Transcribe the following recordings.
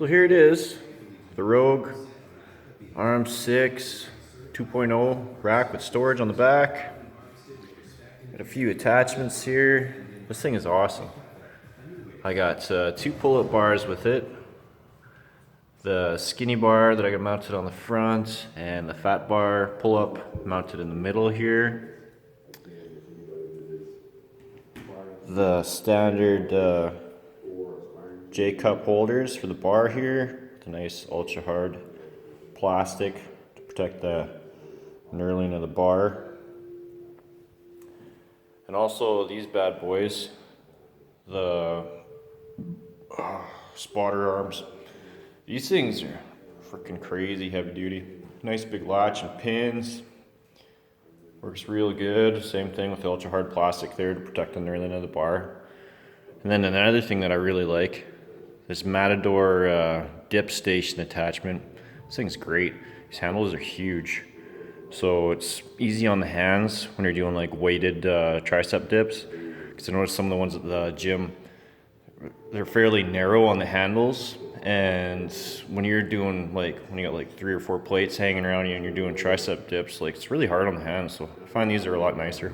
So here it is, the Rogue Arm 6 2.0 rack with storage on the back. Got a few attachments here. This thing is awesome. I got two pull-up bars with it. The skinny bar that I got mounted on the front, and the fat bar pull-up mounted in the middle here. The standard J-cup holders for the bar here. It's a nice ultra hard plastic to protect the knurling of the bar. And also these bad boys, the spotter arms. These things are freaking crazy heavy duty. Nice big latch and pins. Works real good. Same thing with the ultra hard plastic there to protect the knurling of the bar. And then another thing that I really like, this Matador dip station attachment. This thing's great. These handles are huge. So it's easy on the hands when you're doing like weighted tricep dips. Because I noticed some of the ones at the gym, they're fairly narrow on the handles. And when you're doing like, when you got like 3 or 4 plates hanging around you and you're doing tricep dips, like it's really hard on the hands. So I find these are a lot nicer.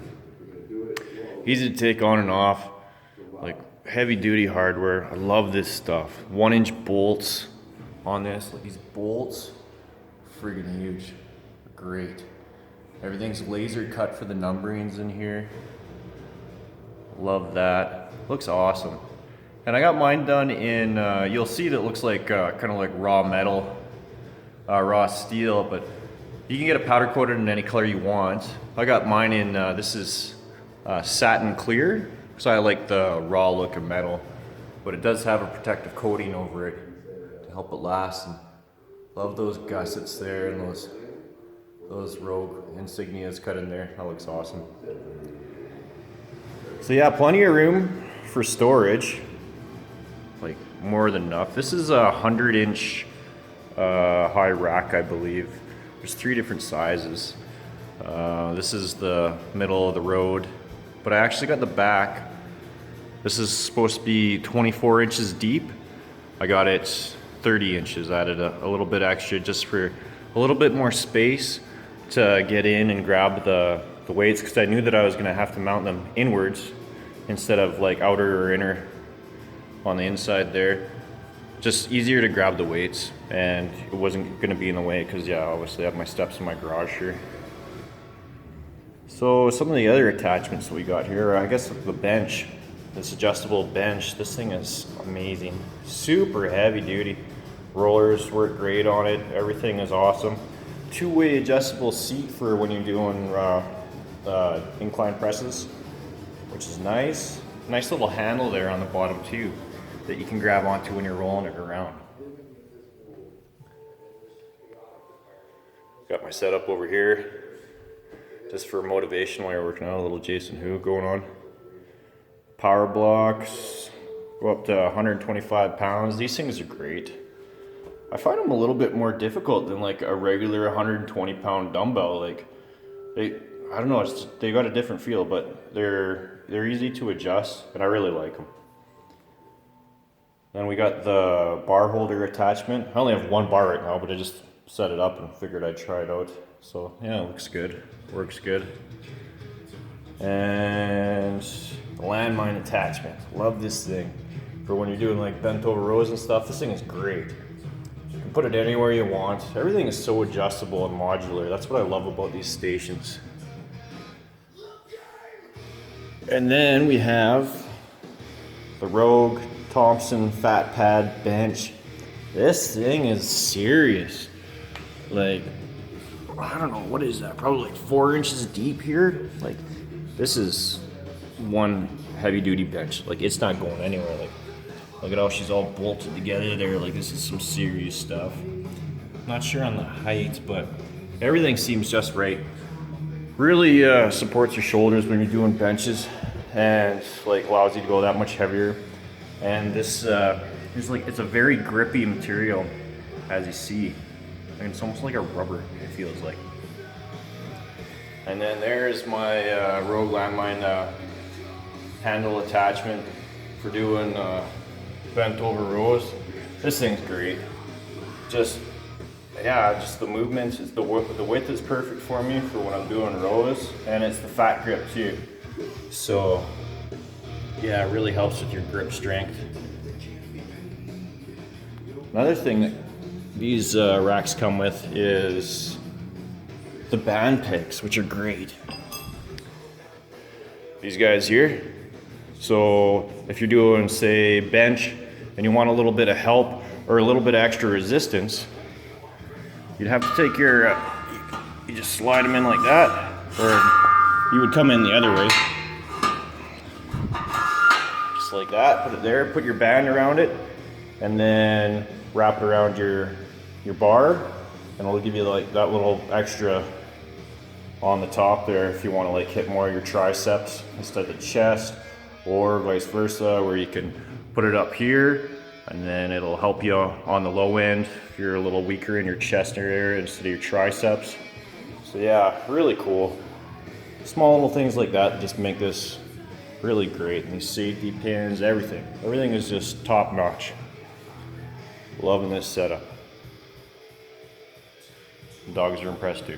Easy to take on and off, like heavy duty hardware. I love this stuff. 1-inch bolts on this, like these bolts, friggin' huge, great. Everything's laser cut for the numberings in here. Love that, looks awesome. And I got mine done in, you'll see that it looks like kind of like raw metal, raw steel, but you can get it powder coated in any color you want. I got mine in, this is satin clear, so I like the raw look of metal, but it does have a protective coating over it to help it last. And love those gussets there and those Rogue insignias cut in there. That looks awesome. So yeah, plenty of room for storage. Like more than enough. This is a 100-inch high rack, I believe. There's 3 different sizes. This is the middle of the road, but I actually got the back. This is supposed to be 24 inches deep. I got it 30 inches. Added a little bit extra just for a little bit more space to get in and grab the weights, because I knew that I was going to have to mount them inwards instead of like outer or inner on the inside there. Just easier to grab the weights, and it wasn't going to be in the way because yeah, obviously I have my steps in my garage here. So some of the other attachments that we got here, I guess the bench, this adjustable bench, this thing is amazing. Super heavy duty. Rollers work great on it. Everything is awesome. 2-way adjustable seat for when you're doing incline presses, which is nice. Nice little handle there on the bottom too that you can grab onto when you're rolling it around. Got my setup over here just for motivation while you're working out. A little Jason Who going on. Power blocks go up to 125 pounds. These things are great. I find them a little bit more difficult than like a regular 120-pound dumbbell. Like I don't know, they got a different feel, but they're easy to adjust, and I really like them. Then we got the bar holder attachment. I only have 1 bar right now, but I just set it up and figured I'd try it out. So yeah, it looks good, works good. And the landmine attachment. Love this thing for when you're doing like bent over rows and stuff. This thing is great. You can put it anywhere you want. Everything is so adjustable and modular. That's what I love about these stations. And then we have the Rogue Thompson fat pad bench. This thing is serious. Like, I don't know, what is that? Probably like 4 inches deep here. Like, this is one heavy duty bench. Like, it's not going anywhere. Like, look at how she's all bolted together there. Like, this is some serious stuff. Not sure on the height, but everything seems just right. Really supports your shoulders when you're doing benches, and like allows you to go that much heavier. And this is like, it's a very grippy material, as you see. And it's almost like a rubber, it feels like. And then there's my Rogue landmine handle attachment for doing bent over rows. This thing's great. Just, yeah, just the movements, the width is perfect for me for when I'm doing rows, and it's the fat grip too. So, yeah, it really helps with your grip strength. Another thing that these racks come with is the band pegs, which are great. These guys here. So if you're doing, say, bench and you want a little bit of help or a little bit of extra resistance, you'd have to take your, you just slide them in like that, or you would come in the other way. Just like that, put it there, put your band around it, and then wrap it around your bar, and it'll give you like that little extra on the top there if you want to like hit more of your triceps instead of the chest, or vice versa, where you can put it up here and then it'll help you on the low end if you're a little weaker in your chest area instead of your triceps. So yeah, really cool. Small little things like that just make this really great. And these safety pins, everything is just top notch. Loving this setup. The dogs are impressed too.